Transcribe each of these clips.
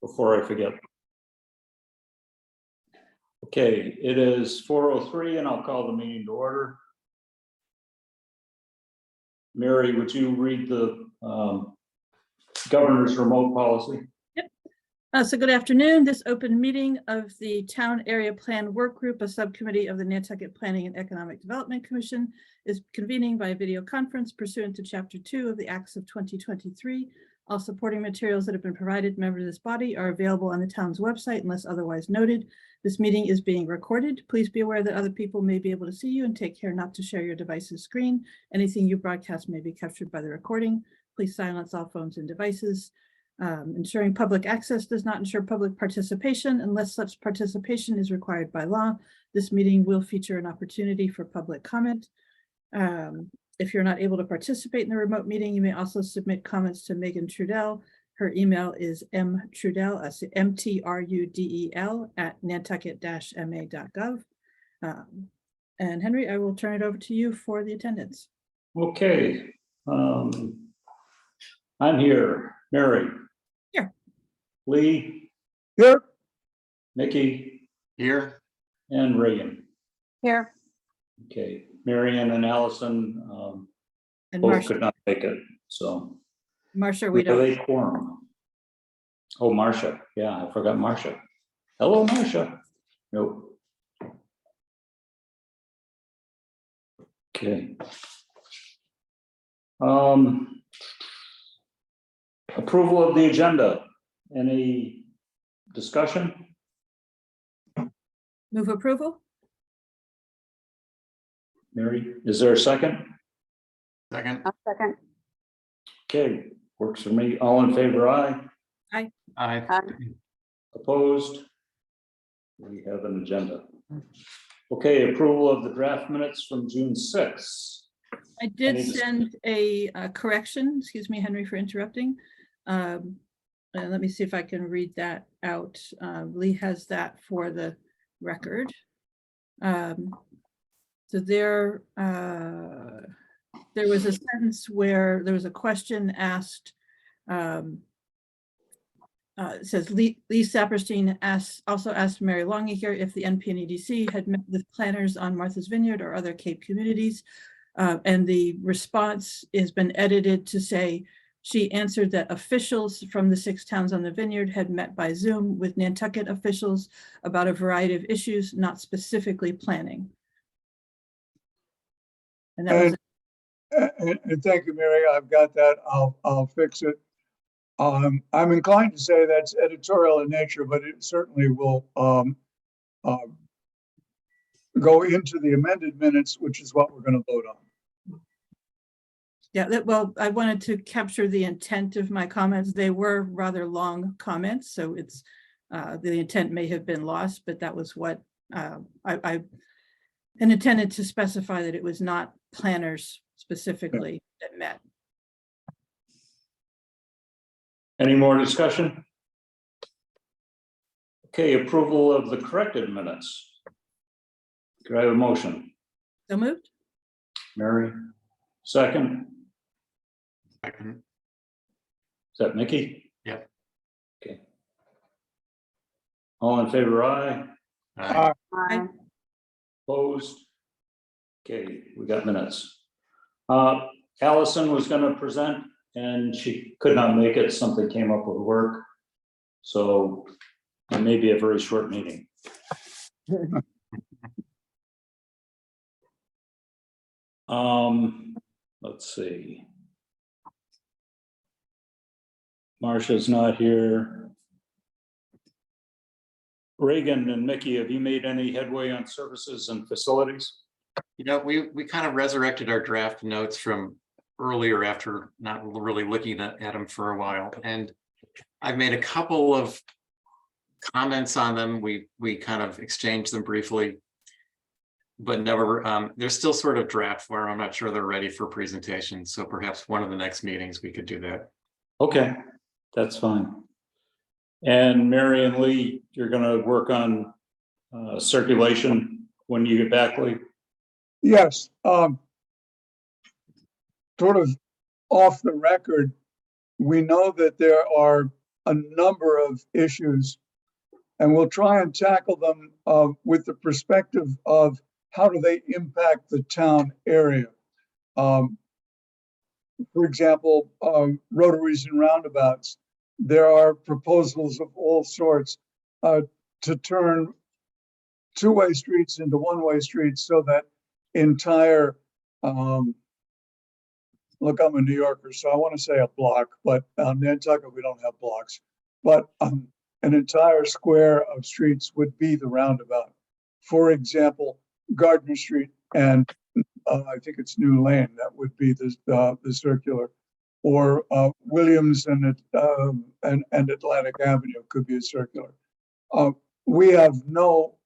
before I forget. Okay, it is 4:03 and I'll call the meeting to order. Mary, would you read the governor's remote policy? Yep. So good afternoon. This open meeting of the Town Area Plan Work Group, a subcommittee of the Nantucket Planning and Economic Development Commission, is convening by video conference pursuant to Chapter 2 of the Acts of 2023. All supporting materials that have been provided to members of this body are available on the town's website unless otherwise noted. This meeting is being recorded. Please be aware that other people may be able to see you and take care not to share your device's screen. Anything you broadcast may be captured by the recording. Please silence all phones and devices. Ensuring public access does not ensure public participation unless such participation is required by law. This meeting will feature an opportunity for public comment. If you're not able to participate in the remote meeting, you may also submit comments to Megan Trudell. Her email is mtrudell, that's MTRUDEL @nantucket-ma.gov. And Henry, I will turn it over to you for the attendance. Okay. I'm here. Mary. Here. Lee. Here. Nikki. Here. And Reagan. Here. Okay. Marion and Allison And both Marcia, could not make it, so Marcia, we we have don't. a quorum. Oh, Marcia. Yeah, I forgot Marcia. Hello, Marcia. Nope. Okay. Approval of the agenda. Any discussion? Move approval? Mary, is there a second? Second. I'll second. Okay, works for me. All in favor, aye. Aye. Aye. Opposed? We have an agenda. Okay, approval of the draft minutes from June 6th. I did Any send a correction, excuse me, Henry, for interrupting. And let me see if I can read that out. Lee has that for the record. So there was a sentence where there was a question asked. It says Lee Saperstein also asked Mary Longacre if the NPNEDC had met with planners on Martha's Vineyard or other Cape communities. And the response has been edited to say she answered that officials from the 6 towns on the vineyard had met by Zoom with Nantucket officials about a variety of issues, not specifically planning. And that was And thank you, Mary. I've got that. I'll fix it. I'm inclined to say that's editorial in nature, but it certainly will go into the amended minutes, which is what we're going to vote on. yeah, well, I wanted to capture the intent of my comments. They were rather long comments, so it's the intent may have been lost, but that was what I intended to specify, that it was not planners specifically that met. Any more discussion? Okay, approval of the corrected minutes. Could I have a motion? So moved? Mary, second. Second. Is that Nikki? Yep. Okay. All in favor, aye. Aye. Aye. Opposed? Okay, we got minutes. Allison was going to present and she could not make it. Something came up with work. So it may be a very short meeting. Let's see. Marcia's not here. Reagan and Mickey, have you made any headway on services and facilities? You know, we kind of resurrected our draft notes from earlier after not really looking at them for a while. And I've made a couple of comments on them. We kind of exchanged them briefly, but never, they're still sort of draft form. I'm not sure they're ready for presentation. So perhaps one of the next meetings we could do that. Okay, that's fine. And Mary and Lee, you're going to work on circulation when you get back, Lee? Yes. Sort of off the record, we know that there are a number of issues, and we'll try and tackle them with the perspective of how do they impact the town area. For example, rotaries and roundabouts. There are proposals of all sorts to turn two-way streets into one-way streets so that entire, look, I'm a New Yorker, so I want to say a block, but Nantucket, we don't have blocks. But an entire square of streets would be the roundabout. For example, Gardner Street and I think it's New Lane, that would be the circular, or Williams and Atlantic Avenue could be a circular. We have no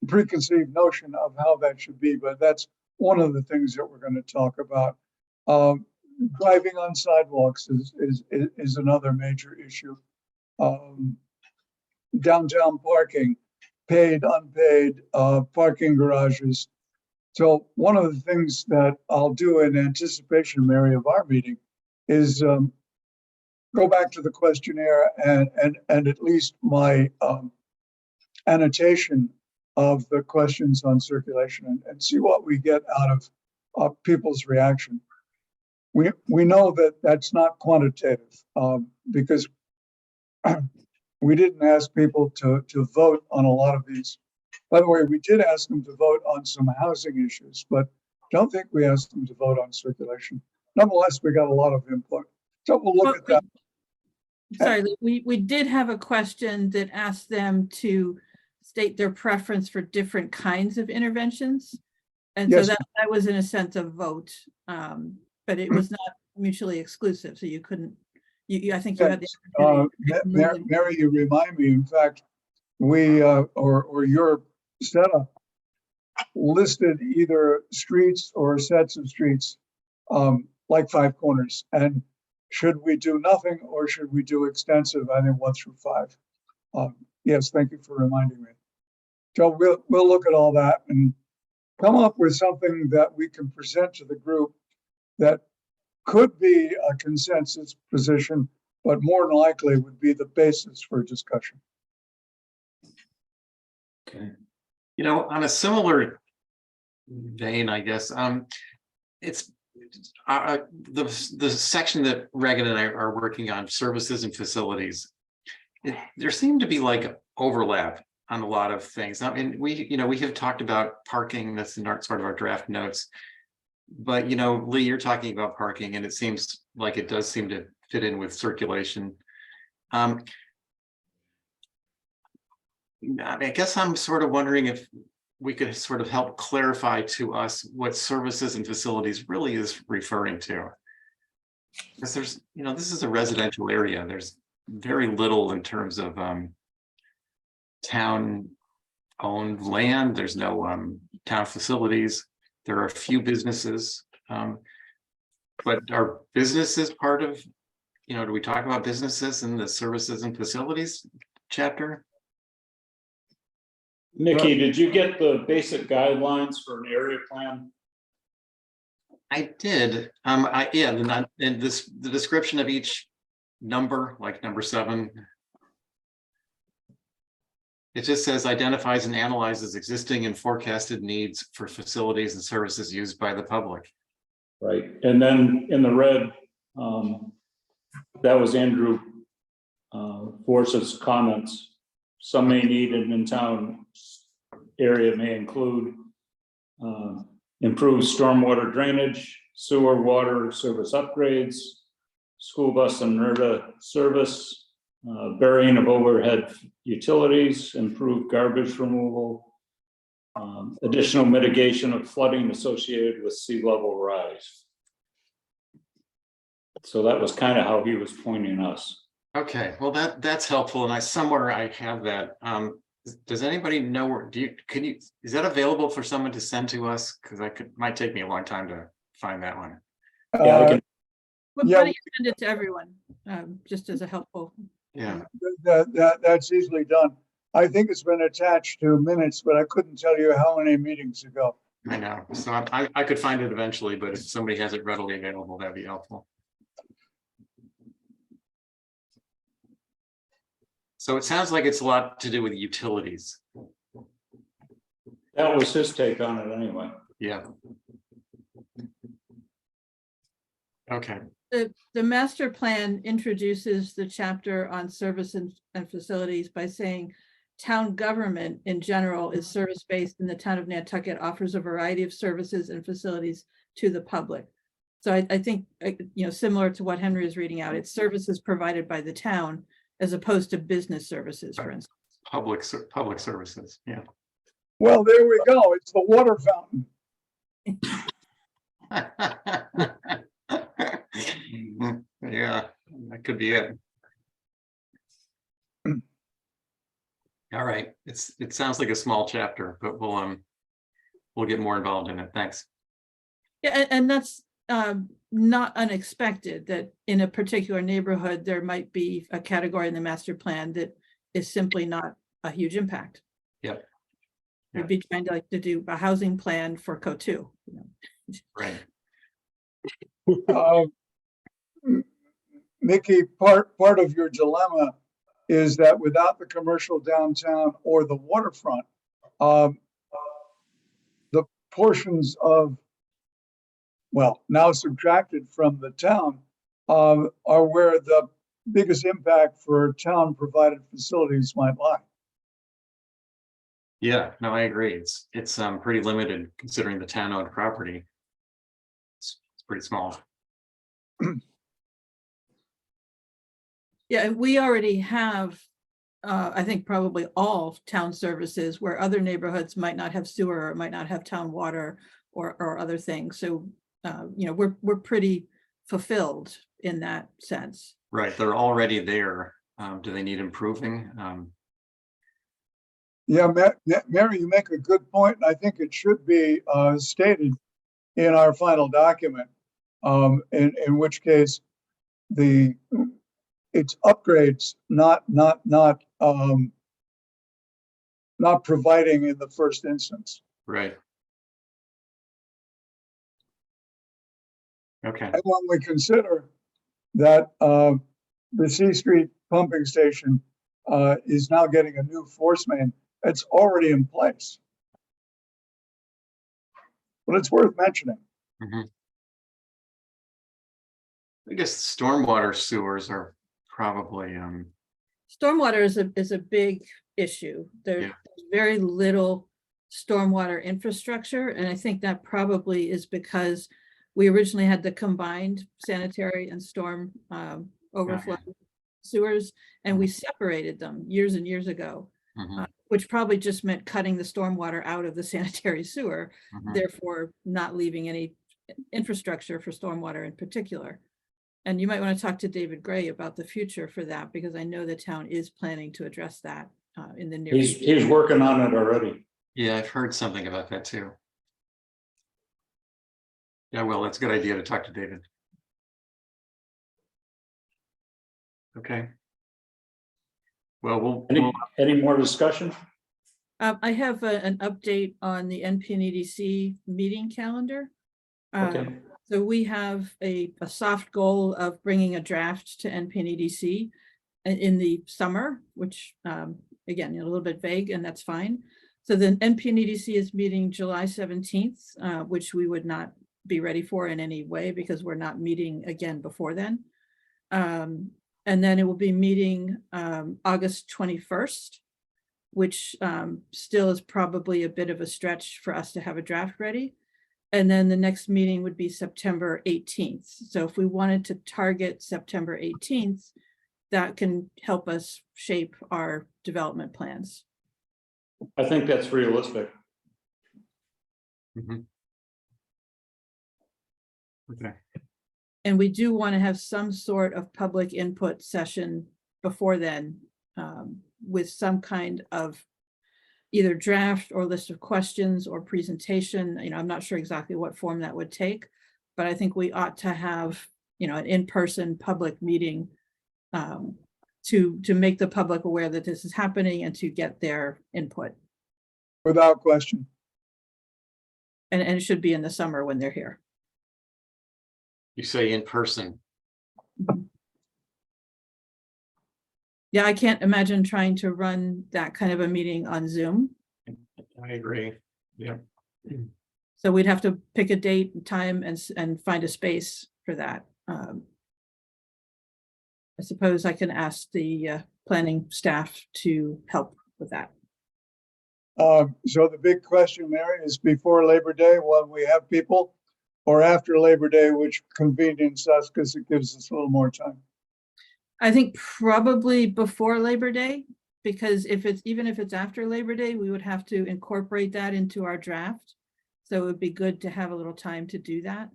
preconceived notion of how that should be, but that's one of the things that we're going to talk about. Driving on sidewalks is another major issue. Downtown parking, paid, unpaid, parking garages. So one of the things that I'll do in anticipation, Mary, of our meeting is go back to the questionnaire and at least my annotation of the questions on circulation and see what we get out of people's reaction. We know that that's not quantitative because we didn't ask people to vote on a lot of these. By the way, we did ask them to vote on some housing issues, but don't think we asked them to vote on circulation. Nonetheless, we got a lot of input. So we'll look at that. Sorry, we did have a question that asked them to state their preference for different kinds of interventions. And Yes. so that was in a sense a vote, but it was not mutually exclusive. So you couldn't, I think you had the opportunity. Mary, you remind me, in fact, we, or your setup listed either streets or sets of streets, like Five Corners. And should we do nothing or should we do extensive? I think 1 through 5. Yes, thank you for reminding me. So we'll look at all that and come up with something that we can present to the group that could be a consensus position, but more than likely would be the basis for discussion. Okay. You know, on a similar vein, I guess, it's the section that Regan and I are working on, services and facilities. There seemed to be like overlap on a lot of things. I mean, we have talked about parking. That's in sort of our draft notes. But, Lee, you're talking about parking, and it seems like it does seem to fit in with circulation. I guess I'm sort of wondering if we could sort of help clarify to us what services and facilities really is referring to. Because there's, this is a residential area. There's very little in terms of town-owned land. There's no town facilities. There are a few businesses, but are businesses part of, do we talk about businesses in the services and facilities chapter? Nikki, did you get the basic guidelines for an area plan? I did. Yeah, and the description of each number, like number 7. It just says identifies and analyzes existing and forecasted needs for facilities and services used by the public. Right, and then in the red, that was Andrew Force's comments. Some may need an in-town area may include improved stormwater drainage, sewer water service upgrades, school bus and NERDA service, burying of overhead utilities, improved garbage removal, additional mitigation of flooding associated with sea level rise. So that was kind of how he was pointing us. Okay, well that's helpful, and somewhere I have that. Does anybody know where? Is that available for someone to send to us? Because might take me a long time to find that one. Yeah, I can. Well, Yeah. why don't you send it to everyone, just as a helpful. Yeah. That's easily done. I think it's been attached to minutes, but I couldn't tell you how many meetings ago. I know. So I could find it eventually, but if somebody has it readily available, that'd be helpful. So it sounds like it's a lot to do with utilities. That was his take on it anyway. Yeah. Okay, The master plan introduces the chapter on service and facilities by saying town government in general is service-based and the town of Nantucket offers a variety of services and facilities to the public. So I think, similar to what Henry is reading out, it's services provided by the town as opposed to business services, for instance. public services, yeah. Well, there we go. It's the water fountain. Yeah, that could be it. All right, it sounds like a small chapter, but we'll get more involved in it. Thanks. Yeah, and that's not unexpected that in a particular neighborhood, there might be a category in the master plan that is simply not a huge impact. Yep. We'd be trying to do a housing plan for CO2. Right. Mickey, part of your dilemma is that without the commercial downtown or the waterfront, the portions of, well, now subtracted from the town, are where the biggest impact for town provided facilities might lie. Yeah, no, I agree. It's pretty limited considering the town-owned property. It's pretty small. Yeah, and we already have, I think probably all town services where other neighborhoods might not have sewer or might not have town water or other things. So, we're pretty fulfilled in that sense. Right, they're already there. Do they need improving? Yeah, Mary, you make a good point, and I think it should be stated in our final document, in which case it's upgrades, not providing in the first instance. Right. Okay. And when we consider that the C Street pumping station is now getting a new force main, it's already in place. But it's worth mentioning. Mhm. I guess stormwater sewers are probably Stormwater is a big issue. There's Yeah. very little stormwater infrastructure, and I think that probably is because we originally had the combined sanitary and storm overflow sewers, and we separated them years and years ago, mhm, which probably just meant cutting the stormwater out of the sanitary sewer, mhm. therefore not leaving any infrastructure for stormwater in particular. And you might want to talk to David Gray about the future for that, because I know the town is planning to address that in the near future. He's working on it already. Yeah, I've heard something about that too. Yeah, well, that's a good idea to talk to David. Okay. Well, Any more discussion? I have an update on the NPNEDC meeting calendar. Okay. So we have a soft goal of bringing a draft to NPNEDC in the summer, which again, a little bit vague, and that's fine. So then NPNEDC is meeting July 17th, which we would not be ready for in any way because we're not meeting again before then. And then it will be meeting August 21st, which still is probably a bit of a stretch for us to have a draft ready. And then the next meeting would be September 18th. So if we wanted to target September 18th, that can help us shape our development plans. I think that's realistic. mhm. Okay. And we do want to have some sort of public input session before then, with some kind of either draft or list of questions or presentation. I'm not sure exactly what form that would take, but I think we ought to have, an in-person public meeting to make the public aware that this is happening and to get their input. Without question. And it should be in the summer when they're here. You say in person. Yeah, Yeah, I can't imagine trying to run that kind of a meeting on Zoom. I agree. Yeah. So we'd have to pick a date and time and find a space for that. I suppose I can ask the planning staff to help with that. So the big question, Mary, is before Labor Day, will we have people? Or after Labor Day, which convenience us because it gives us a little more time. I think probably before Labor Day, because even if it's after Labor Day, we would have to incorporate that into our draft. So it would be good to have a little time to do that.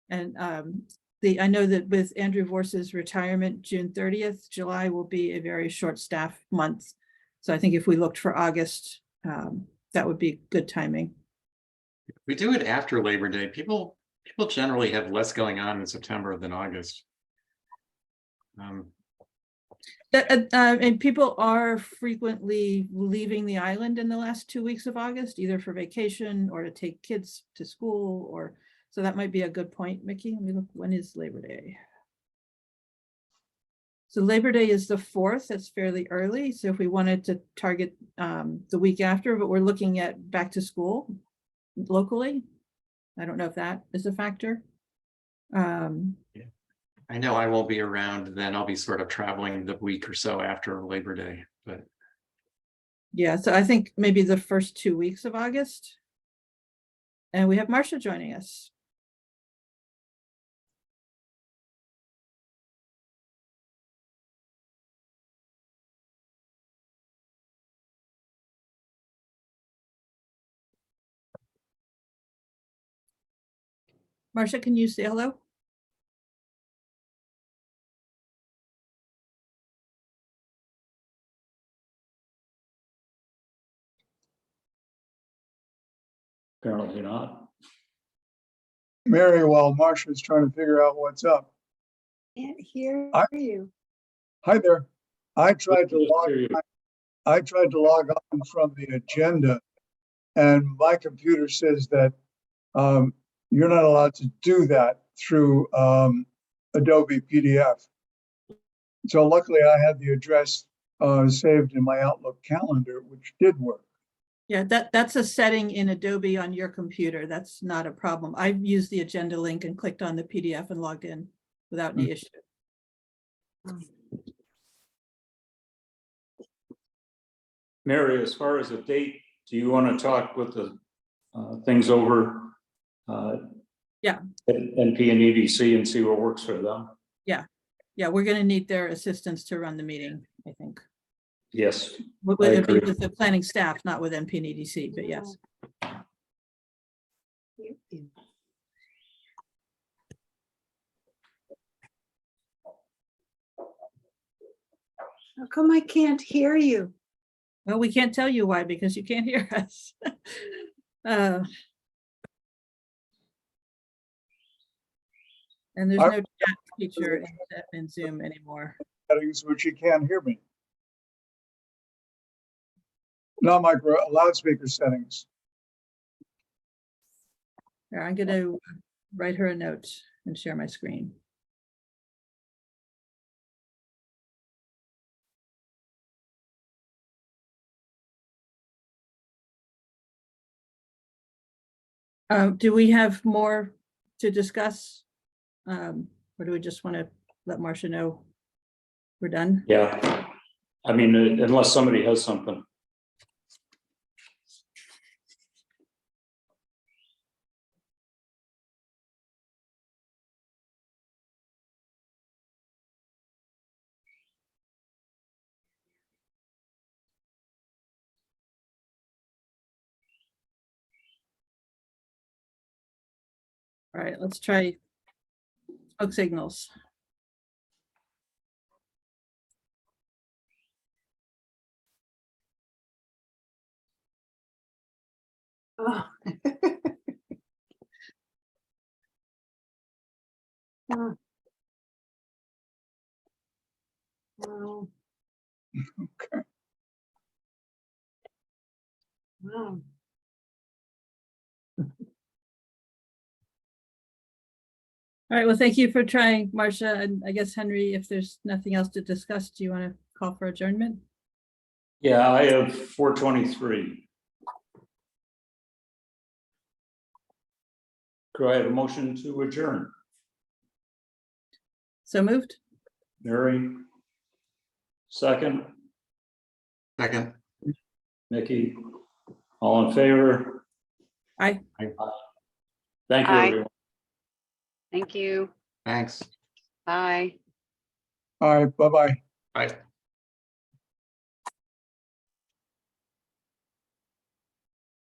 And I know that with Andrew Vorse's retirement, June 30th, July will be a very short staff month. So I think if we looked for August, that would be good timing. If we do it after Labor Day, people generally have less going on in September than August. And people are frequently leaving the island in the last 2 weeks of August, either for vacation or to take kids to school, or so that might be a good point, Mickey. Let me look, when is Labor Day? So Labor Day is the 4th. That's fairly early. So if we wanted to target the week after, but we're looking at back to school locally. I don't know if that is a factor. I know I won't be around then. I'll be sort of traveling the week or so after Labor Day, but yeah, so I think maybe the first 2 weeks of August. And we have Marcia joining us. Marcia, can you say hello? Apparently not. Mary, while Marcia's trying to figure out what's up. Can't hear I- you. Hi there. I tried to Just log hear you. I tried to log on from the agenda, and my computer says that you're not allowed to do that through Adobe PDF. So luckily I had the address saved in my Outlook calendar, which did work. Yeah, that's a setting in Adobe on your computer. That's not a problem. I've used the agenda link and clicked on the PDF and logged in without any issue. Mary, as far as a date, do you want to talk with the things over? Yeah. NP and EDC and see what works for them? Yeah, we're going to need their assistance to run the meeting, I think. Yes. With the planning staff, not with NP and EDC, but yes. How come I can't hear you? Well, we can't tell you why, because you can't hear us. And there's no chat feature in Zoom anymore. Settings, which you can't hear me. Not my loudspeaker settings. Here, I'm going to write her a note and share my screen. Do we have more to discuss? Or do we just want to let Marcia know we're done? Yeah. I mean, unless somebody has something. All right, let's try smoke signals. Oh. Oh. Wow. Okay. Wow. All right, well, thank you for trying, Marcia, and I guess Henry, if there's nothing else to discuss, do you want to call for adjournment? Yeah, I have 4:23. Could I have a motion to adjourn? So moved? Mary? Second, Second, Nikki? All in favor? Aye. Thank you, Aye. everyone. Thank you. thanks. Bye. All right, bye-bye. Bye.